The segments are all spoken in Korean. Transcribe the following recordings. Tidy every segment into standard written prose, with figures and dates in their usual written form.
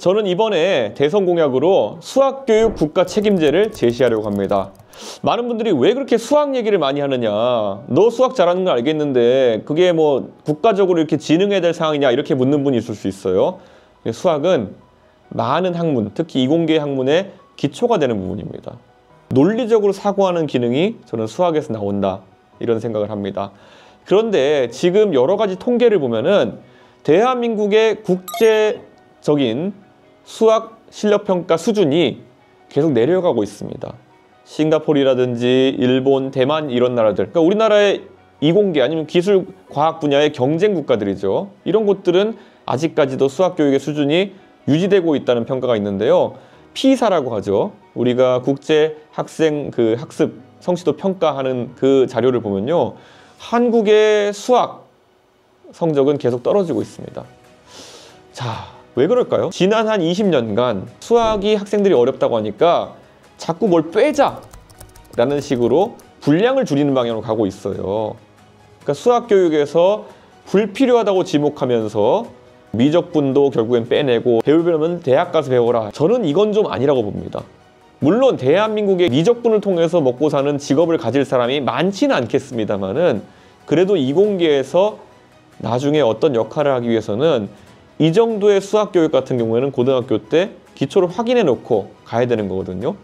저는 이번에 대선 공약으로 수학교육 국가 책임제를 제시하려고 합니다. 많은 분들이 왜 그렇게 수학 얘기를 많이 하느냐, 너 수학 잘하는 거 알겠는데 그게 뭐 국가적으로 이렇게 진흥해야 될 상황이냐, 이렇게 묻는 분이 있을 수 있어요. 수학은 많은 학문, 특히 이공계 학문의 기초가 되는 부분입니다. 논리적으로 사고하는 기능이 저는 수학에서 나온다, 이런 생각을 합니다. 그런데 지금 여러 가지 통계를 보면은 대한민국의 국제적인 수학 실력평가 수준이 계속 내려가고 있습니다. 싱가포르라든지 일본, 대만 이런 나라들, 그러니까 우리나라의 이공계 아니면 기술 과학 분야의 경쟁 국가들이죠. 이런 곳들은 아직까지도 수학 교육의 수준이 유지되고 있다는 평가가 있는데요. 피사라고 하죠. 우리가 국제 학생 학습 성취도 평가하는 그 자료를 보면요, 한국의 수학 성적은 계속 떨어지고 있습니다. 자, 왜 그럴까요? 지난 한 20년간 수학이 학생들이 어렵다고 하니까 자꾸 뭘 빼자 라는 식으로 분량을 줄이는 방향으로 가고 있어요. 그러니까 수학 교육에서 불필요하다고 지목하면서 미적분도 결국엔 빼내고, 배우려면 대학 가서 배워라. 저는 이건 좀 아니라고 봅니다. 물론 대한민국의 미적분을 통해서 먹고 사는 직업을 가질 사람이 많지는 않겠습니다만은, 그래도 이공계에서 나중에 어떤 역할을 하기 위해서는 이 정도의 수학 교육 같은 경우에는 고등학교 때 기초를 확인해 놓고 가야 되는 거거든요.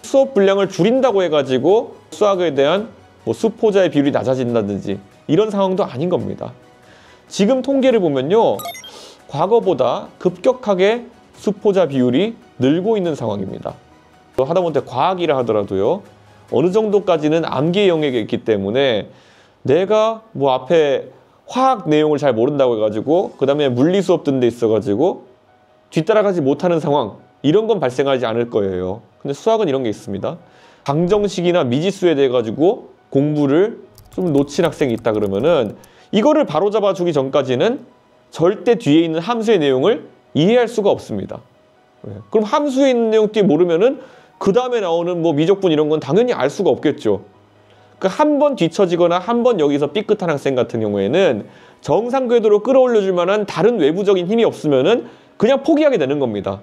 수업 분량을 줄인다고 해가지고 수학에 대한 수포자의 비율이 낮아진다든지 이런 상황도 아닌 겁니다. 지금 통계를 보면요, 과거보다 급격하게 수포자 비율이 늘고 있는 상황입니다. 하다못해 과학이라 하더라도요, 어느 정도까지는 암기의 영역에 있기 때문에 내가 앞에 화학 내용을 잘 모른다고 해가지고 그 다음에 물리 수업 듣는 데 있어가지고 뒤따라가지 못하는 상황, 이런 건 발생하지 않을 거예요. 근데 수학은 이런 게 있습니다. 방정식이나 미지수에 대해 가지고 공부를 좀 놓친 학생이 있다 그러면은 이거를 바로잡아 주기 전까지는 절대 뒤에 있는 함수의 내용을 이해할 수가 없습니다. 그럼 함수에 있는 내용 뒤에 모르면은 그 다음에 나오는 미적분 이런 건 당연히 알 수가 없겠죠. 그러니까 한 번 뒤처지거나 한 번 여기서 삐끗한 학생 같은 경우에는 정상 궤도로 끌어올려 줄 만한 다른 외부적인 힘이 없으면은 그냥 포기하게 되는 겁니다.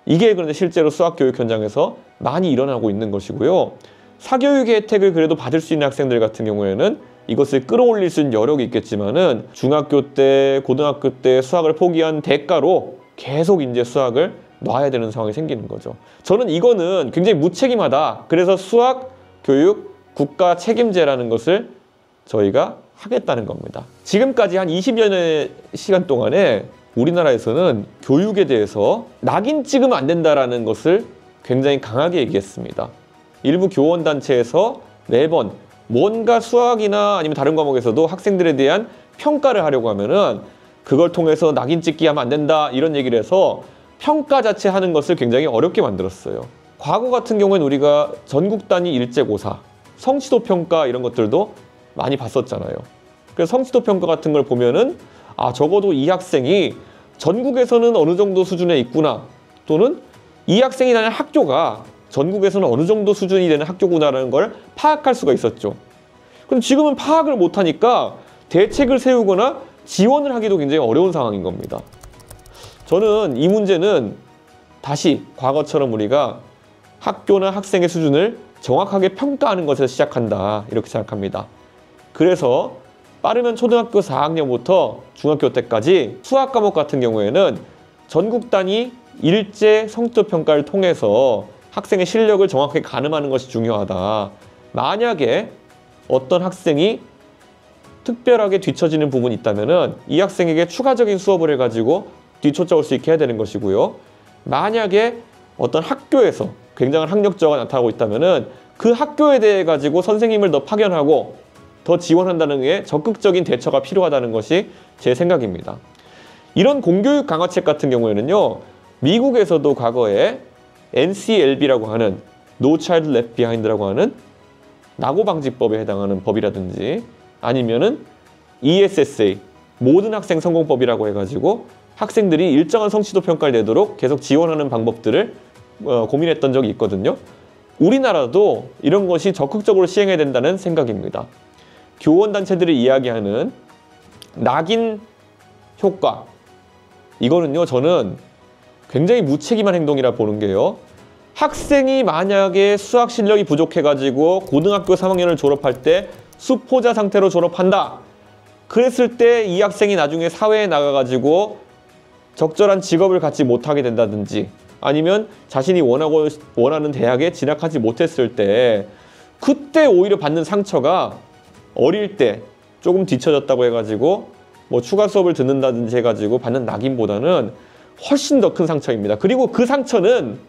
이게 그런데 실제로 수학 교육 현장에서 많이 일어나고 있는 것이고요. 사교육의 혜택을 그래도 받을 수 있는 학생들 같은 경우에는 이것을 끌어올릴 수 있는 여력이 있겠지만은 중학교 때, 고등학교 때 수학을 포기한 대가로 계속 이제 수학을 놔야 되는 상황이 생기는 거죠. 저는 이거는 굉장히 무책임하다. 그래서 수학 교육 국가 책임제라는 것을 저희가 하겠다는 겁니다. 지금까지 한 20여 년의 시간 동안에 우리나라에서는 교육에 대해서 낙인 찍으면 안 된다라는 것을 굉장히 강하게 얘기했습니다. 일부 교원단체에서 매번 뭔가 수학이나 아니면 다른 과목에서도 학생들에 대한 평가를 하려고 하면은 그걸 통해서 낙인 찍기 하면 안 된다, 이런 얘기를 해서 평가 자체 하는 것을 굉장히 어렵게 만들었어요. 과거 같은 경우에는 우리가 전국 단위 일제고사, 성취도 평가 이런 것들도 많이 봤었잖아요. 그래서 성취도 평가 같은 걸 보면은 적어도 이 학생이 전국에서는 어느 정도 수준에 있구나, 또는 이 학생이 다니는 학교가 전국에서는 어느 정도 수준이 되는 학교구나라는 걸 파악할 수가 있었죠. 그럼 지금은 파악을 못하니까 대책을 세우거나 지원을 하기도 굉장히 어려운 상황인 겁니다. 저는 이 문제는 다시 과거처럼 우리가 학교나 학생의 수준을 정확하게 평가하는 것에서 시작한다, 이렇게 생각합니다. 그래서 빠르면 초등학교 4학년부터 중학교 때까지 수학 과목 같은 경우에는 전국 단위 일제 성취도 평가를 통해서 학생의 실력을 정확하게 가늠하는 것이 중요하다. 만약에 어떤 학생이 특별하게 뒤처지는 부분이 있다면은 이 학생에게 추가적인 수업을 해가지고 뒤쫓아올 수 있게 해야 되는 것이고요. 만약에 어떤 학교에서 굉장한 학력저하가 나타나고 있다면은 그 학교에 대해 가지고 선생님을 더 파견하고 더 지원한다는 게 적극적인 대처가 필요하다는 것이 제 생각입니다. 이런 공교육 강화책 같은 경우에는요, 미국에서도 과거에 NCLB라고 하는 No Child Left Behind라고 하는 낙오방지법에 해당하는 법이라든지, 아니면은 ESSA, 모든 학생 성공법이라고 해가지고 학생들이 일정한 성취도 평가를 내도록 계속 지원하는 방법들을 고민했던 적이 있거든요. 우리나라도 이런 것이 적극적으로 시행해야 된다는 생각입니다. 교원단체들이 이야기하는 낙인 효과, 이거는요, 저는 굉장히 무책임한 행동이라 보는 게요. 학생이 만약에 수학 실력이 부족해가지고 고등학교 3학년을 졸업할 때 수포자 상태로 졸업한다. 그랬을 때 이 학생이 나중에 사회에 나가가지고 적절한 직업을 갖지 못하게 된다든지 아니면 자신이 원하는 대학에 진학하지 못했을 때 그때 오히려 받는 상처가 어릴 때 조금 뒤처졌다고 해가지고 뭐 추가 수업을 듣는다든지 해가지고 받는 낙인보다는 훨씬 더 큰 상처입니다. 그리고 그 상처는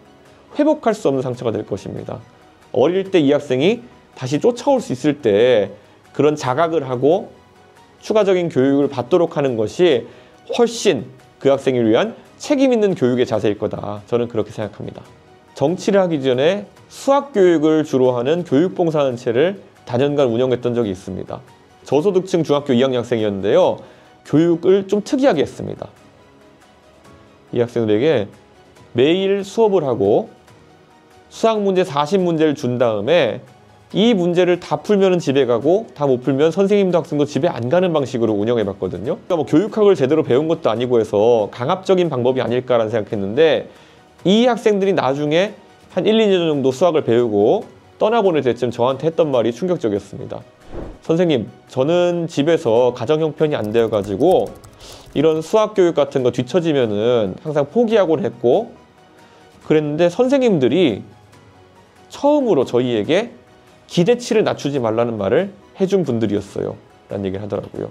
회복할 수 없는 상처가 될 것입니다. 어릴 때 이 학생이 다시 쫓아올 수 있을 때 그런 자각을 하고 추가적인 교육을 받도록 하는 것이 훨씬 그 학생을 위한 책임 있는 교육의 자세일 거다. 저는 그렇게 생각합니다. 정치를 하기 전에 수학 교육을 주로 하는 교육봉사단체를 다년간 운영했던 적이 있습니다. 저소득층 중학교 2학년 학생이었는데요. 교육을 좀 특이하게 했습니다. 이 학생들에게 매일 수업을 하고 수학 문제 40문제를 준 다음에 이 문제를 다 풀면 집에 가고 다 못 풀면 선생님도 학생도 집에 안 가는 방식으로 운영해 봤거든요. 그러니까 뭐 교육학을 제대로 배운 것도 아니고 해서 강압적인 방법이 아닐까라는 생각했는데 이 학생들이 나중에 한 1, 2년 정도 수학을 배우고 떠나보낼 때쯤 저한테 했던 말이 충격적이었습니다. 선생님, 저는 집에서 가정 형편이 안 되어가지고 이런 수학 교육 같은 거 뒤처지면은 항상 포기하곤 했고 그랬는데 선생님들이 처음으로 저희에게 기대치를 낮추지 말라는 말을 해준 분들이었어요. 라는 얘기를 하더라고요.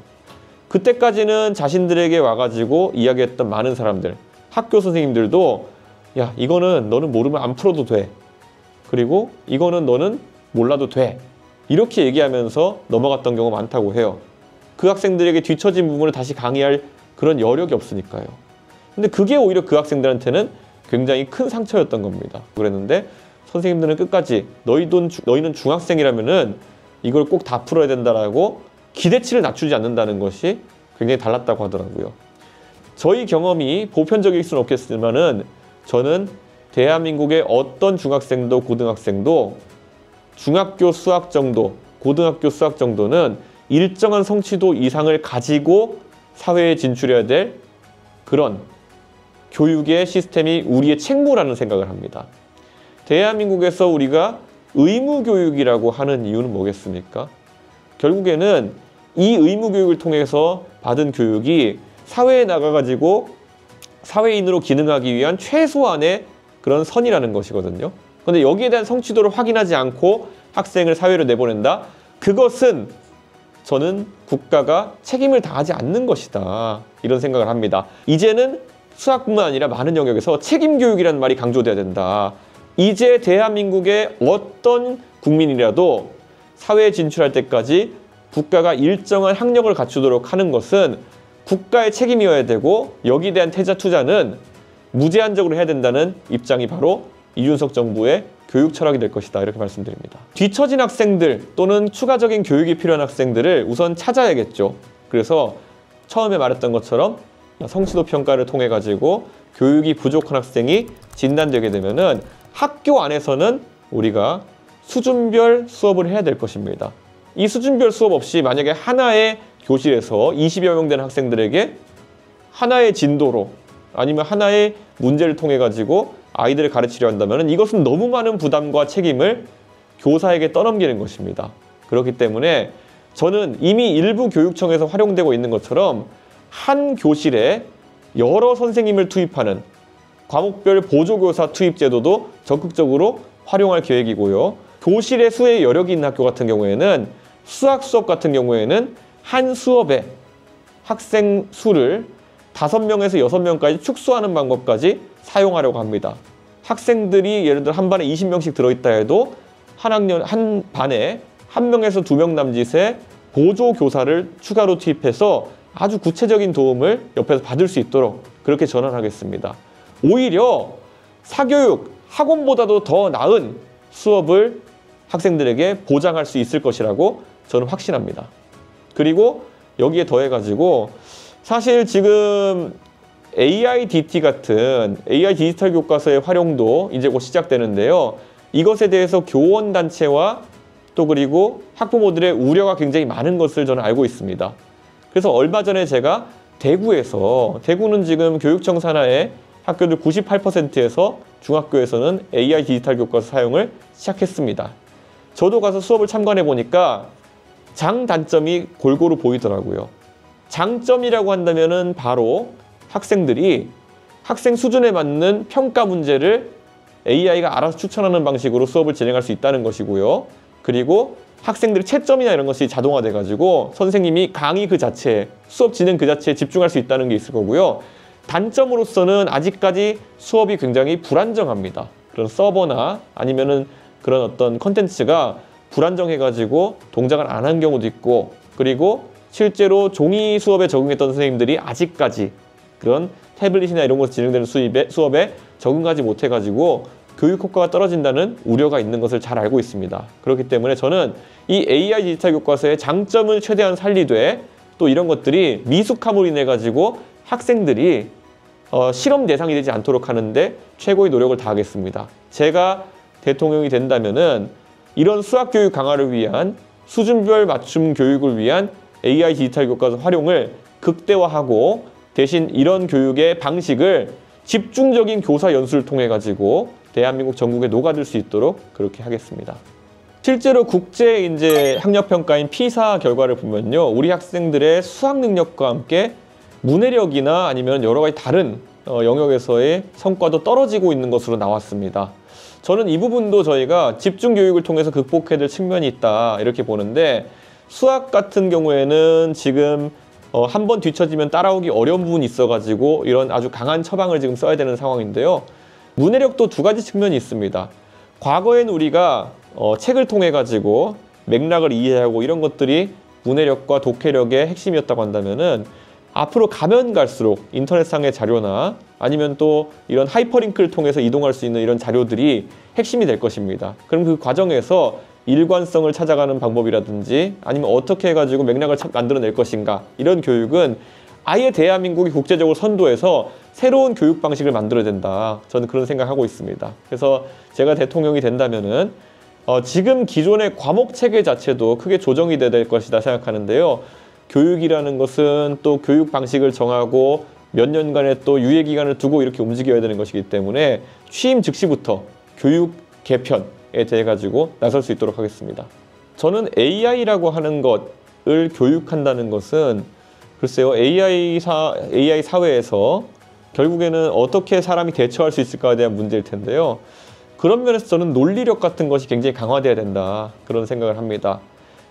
그때까지는 자신들에게 와가지고 이야기했던 많은 사람들, 학교 선생님들도 야, 이거는 너는 모르면 안 풀어도 돼. 그리고 이거는 너는 몰라도 돼. 이렇게 얘기하면서 넘어갔던 경우가 많다고 해요. 그 학생들에게 뒤처진 부분을 다시 강의할 그런 여력이 없으니까요. 근데 그게 오히려 그 학생들한테는 굉장히 큰 상처였던 겁니다. 그랬는데 선생님들은 끝까지 너희는 중학생이라면은 이걸 꼭 다 풀어야 된다라고 기대치를 낮추지 않는다는 것이 굉장히 달랐다고 하더라고요. 저희 경험이 보편적일 수는 없겠지만은 저는 대한민국의 어떤 중학생도 고등학생도 중학교 수학 정도, 고등학교 수학 정도는 일정한 성취도 이상을 가지고 사회에 진출해야 될 그런 교육의 시스템이 우리의 책무라는 생각을 합니다. 대한민국에서 우리가 의무교육이라고 하는 이유는 뭐겠습니까? 결국에는 이 의무교육을 통해서 받은 교육이 사회에 나가가지고 사회인으로 기능하기 위한 최소한의 그런 선이라는 것이거든요. 그런데 여기에 대한 성취도를 확인하지 않고 학생을 사회로 내보낸다? 그것은 저는 국가가 책임을 다하지 않는 것이다. 이런 생각을 합니다. 이제는 수학뿐만 아니라 많은 영역에서 책임교육이라는 말이 강조돼야 된다. 이제 대한민국의 어떤 국민이라도 사회에 진출할 때까지 국가가 일정한 학력을 갖추도록 하는 것은 국가의 책임이어야 되고 여기에 대한 태자 투자는 무제한적으로 해야 된다는 입장이 바로 이준석 정부의 교육 철학이 될 것이다. 이렇게 말씀드립니다. 뒤처진 학생들 또는 추가적인 교육이 필요한 학생들을 우선 찾아야겠죠. 그래서 처음에 말했던 것처럼 성취도 평가를 통해 가지고 교육이 부족한 학생이 진단되게 되면은 학교 안에서는 우리가 수준별 수업을 해야 될 것입니다. 이 수준별 수업 없이 만약에 하나의 교실에서 20여 명 되는 학생들에게 하나의 진도로 아니면 하나의 문제를 통해 가지고 아이들을 가르치려 한다면 이것은 너무 많은 부담과 책임을 교사에게 떠넘기는 것입니다. 그렇기 때문에 저는 이미 일부 교육청에서 활용되고 있는 것처럼 한 교실에 여러 선생님을 투입하는 과목별 보조교사 투입 제도도 적극적으로 활용할 계획이고요. 교실의 수의 여력이 있는 학교 같은 경우에는 수학 수업 같은 경우에는 한 수업에 학생 수를 5명에서 6명까지 축소하는 방법까지 사용하려고 합니다. 학생들이 예를 들어 한 반에 20명씩 들어있다 해도 한 반에 1명에서 2명 남짓의 보조교사를 추가로 투입해서 아주 구체적인 도움을 옆에서 받을 수 있도록 그렇게 전환하겠습니다. 오히려 사교육, 학원보다도 더 나은 수업을 학생들에게 보장할 수 있을 것이라고 저는 확신합니다. 그리고 여기에 더해가지고 사실 지금 AIDT 같은 AI 디지털 교과서의 활용도 이제 곧 시작되는데요. 이것에 대해서 교원단체와 또 그리고 학부모들의 우려가 굉장히 많은 것을 저는 알고 있습니다. 그래서 얼마 전에 제가 대구는 지금 교육청 산하에 학교들 98%에서 중학교에서는 AI 디지털 교과서 사용을 시작했습니다. 저도 가서 수업을 참관해 보니까 장단점이 골고루 보이더라고요. 장점이라고 한다면은 바로 학생들이 학생 수준에 맞는 평가 문제를 AI가 알아서 추천하는 방식으로 수업을 진행할 수 있다는 것이고요. 그리고 학생들의 채점이나 이런 것이 자동화돼 가지고 선생님이 강의 그 자체에, 수업 진행 그 자체에 집중할 수 있다는 게 있을 거고요. 단점으로서는 아직까지 수업이 굉장히 불안정합니다. 그런 서버나 아니면은 그런 어떤 컨텐츠가 불안정해 가지고 동작을 안 한 경우도 있고, 그리고 실제로 종이 수업에 적응했던 선생님들이 아직까지 그런 태블릿이나 이런 것으로 진행되는 수업에 적응하지 못해 가지고 교육 효과가 떨어진다는 우려가 있는 것을 잘 알고 있습니다. 그렇기 때문에 저는 이 AI 디지털 교과서의 장점을 최대한 살리되, 또 이런 것들이 미숙함으로 인해 가지고 학생들이 실험 대상이 되지 않도록 하는데 최고의 노력을 다하겠습니다. 제가 대통령이 된다면은 이런 수학 교육 강화를 위한, 수준별 맞춤 교육을 위한 AI 디지털 교과서 활용을 극대화하고, 대신 이런 교육의 방식을 집중적인 교사 연수를 통해 가지고 대한민국 전국에 녹아들 수 있도록 그렇게 하겠습니다. 실제로 국제 학력 평가인 피사 결과를 보면요, 우리 학생들의 수학 능력과 함께 문해력이나 아니면 여러 가지 다른 영역에서의 성과도 떨어지고 있는 것으로 나왔습니다. 저는 이 부분도 저희가 집중 교육을 통해서 극복해야 될 측면이 있다, 이렇게 보는데, 수학 같은 경우에는 지금 한 번 뒤처지면 따라오기 어려운 부분이 있어가지고 이런 아주 강한 처방을 지금 써야 되는 상황인데요. 문해력도 두 가지 측면이 있습니다. 과거엔 우리가 책을 통해 가지고 맥락을 이해하고 이런 것들이 문해력과 독해력의 핵심이었다고 한다면은, 앞으로 가면 갈수록 인터넷상의 자료나 아니면 또 이런 하이퍼링크를 통해서 이동할 수 있는 이런 자료들이 핵심이 될 것입니다. 그럼 그 과정에서 일관성을 찾아가는 방법이라든지 아니면 어떻게 해가지고 맥락을 만들어낼 것인가, 이런 교육은 아예 대한민국이 국제적으로 선도해서 새로운 교육 방식을 만들어야 된다, 저는 그런 생각하고 있습니다. 그래서 제가 대통령이 된다면은 지금 기존의 과목 체계 자체도 크게 조정이 돼야 될 것이다 생각하는데요. 교육이라는 것은 또 교육 방식을 정하고 몇 년간의 또 유예 기간을 두고 이렇게 움직여야 되는 것이기 때문에 취임 즉시부터 교육 개편에 대해 가지고 나설 수 있도록 하겠습니다. 저는 AI라고 하는 것을 교육한다는 것은, 글쎄요, AI 사회에서 결국에는 어떻게 사람이 대처할 수 있을까에 대한 문제일 텐데요. 그런 면에서 저는 논리력 같은 것이 굉장히 강화돼야 된다, 그런 생각을 합니다.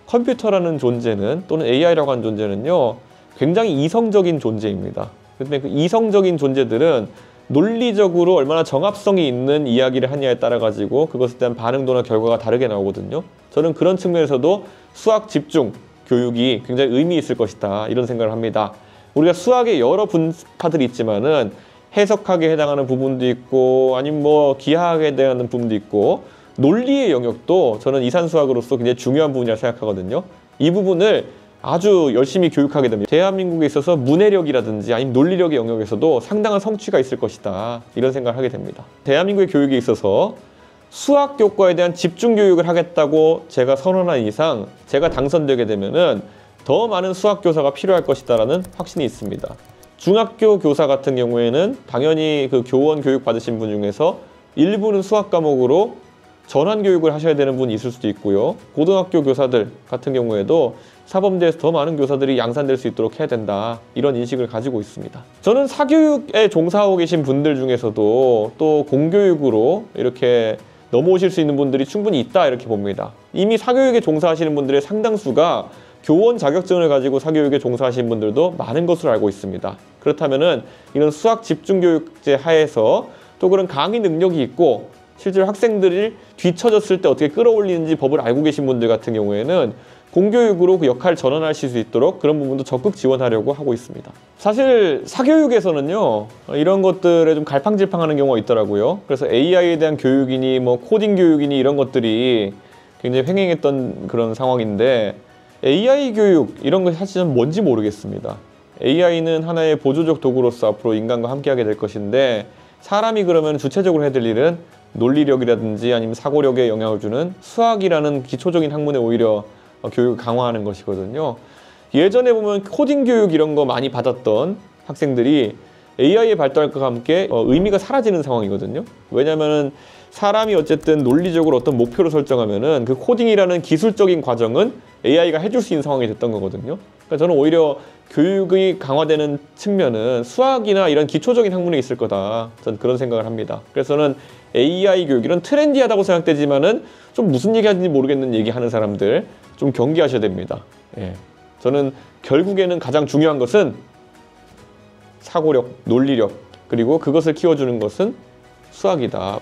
컴퓨터라는 존재는, 또는 AI라고 하는 존재는요, 굉장히 이성적인 존재입니다. 근데 그 이성적인 존재들은 논리적으로 얼마나 정합성이 있는 이야기를 하냐에 따라 가지고 그것에 대한 반응도나 결과가 다르게 나오거든요. 저는 그런 측면에서도 수학 집중 교육이 굉장히 의미 있을 것이다, 이런 생각을 합니다. 우리가 수학의 여러 분파들이 있지만은 해석학에 해당하는 부분도 있고, 아니면 뭐 기하학에 해당하는 부분도 있고, 논리의 영역도 저는 이산수학으로서 굉장히 중요한 부분이라고 생각하거든요. 이 부분을 아주 열심히 교육하게 됩니다. 대한민국에 있어서 문해력이라든지 아니면 논리력의 영역에서도 상당한 성취가 있을 것이다, 이런 생각을 하게 됩니다. 대한민국의 교육에 있어서 수학 교과에 대한 집중 교육을 하겠다고 제가 선언한 이상, 제가 당선되게 되면은 더 많은 수학 교사가 필요할 것이다라는 확신이 있습니다. 중학교 교사 같은 경우에는 당연히 그 교원 교육 받으신 분 중에서 일부는 수학 과목으로 전환 교육을 하셔야 되는 분이 있을 수도 있고요. 고등학교 교사들 같은 경우에도 사범대에서 더 많은 교사들이 양산될 수 있도록 해야 된다, 이런 인식을 가지고 있습니다. 저는 사교육에 종사하고 계신 분들 중에서도 또 공교육으로 이렇게 넘어오실 수 있는 분들이 충분히 있다, 이렇게 봅니다. 이미 사교육에 종사하시는 분들의 상당수가 교원 자격증을 가지고 사교육에 종사하시는 분들도 많은 것으로 알고 있습니다. 그렇다면은 이런 수학 집중교육제 하에서 또 그런 강의 능력이 있고 실제로 학생들이 뒤처졌을 때 어떻게 끌어올리는지 법을 알고 계신 분들 같은 경우에는 공교육으로 그 역할을 전환하실 수 있도록 그런 부분도 적극 지원하려고 하고 있습니다. 사실 사교육에서는요, 이런 것들에 좀 갈팡질팡하는 경우가 있더라고요. 그래서 AI에 대한 교육이니 뭐 코딩 교육이니 이런 것들이 굉장히 횡행했던 그런 상황인데, AI 교육 이런 것이 사실은 뭔지 모르겠습니다. AI는 하나의 보조적 도구로서 앞으로 인간과 함께하게 될 것인데, 사람이 그러면 주체적으로 해야 될 일은 논리력이라든지 아니면 사고력에 영향을 주는 수학이라는 기초적인 학문에 오히려 교육을 강화하는 것이거든요. 예전에 보면 코딩 교육 이런 거 많이 받았던 학생들이 AI의 발달과 함께 의미가 사라지는 상황이거든요. 왜냐하면 사람이 어쨌든 논리적으로 어떤 목표를 설정하면은 그 코딩이라는 기술적인 과정은 AI가 해줄 수 있는 상황이 됐던 거거든요. 그러니까 저는 오히려 교육이 강화되는 측면은 수학이나 이런 기초적인 학문에 있을 거다. 저는 그런 생각을 합니다. 그래서 저는 AI 교육, 이런 트렌디하다고 생각되지만은 좀 무슨 얘기 하는지 모르겠는 얘기하는 사람들 좀 경계하셔야 됩니다. 예. 저는 결국에는 가장 중요한 것은 사고력, 논리력, 그리고 그것을 키워주는 것은 수학이다.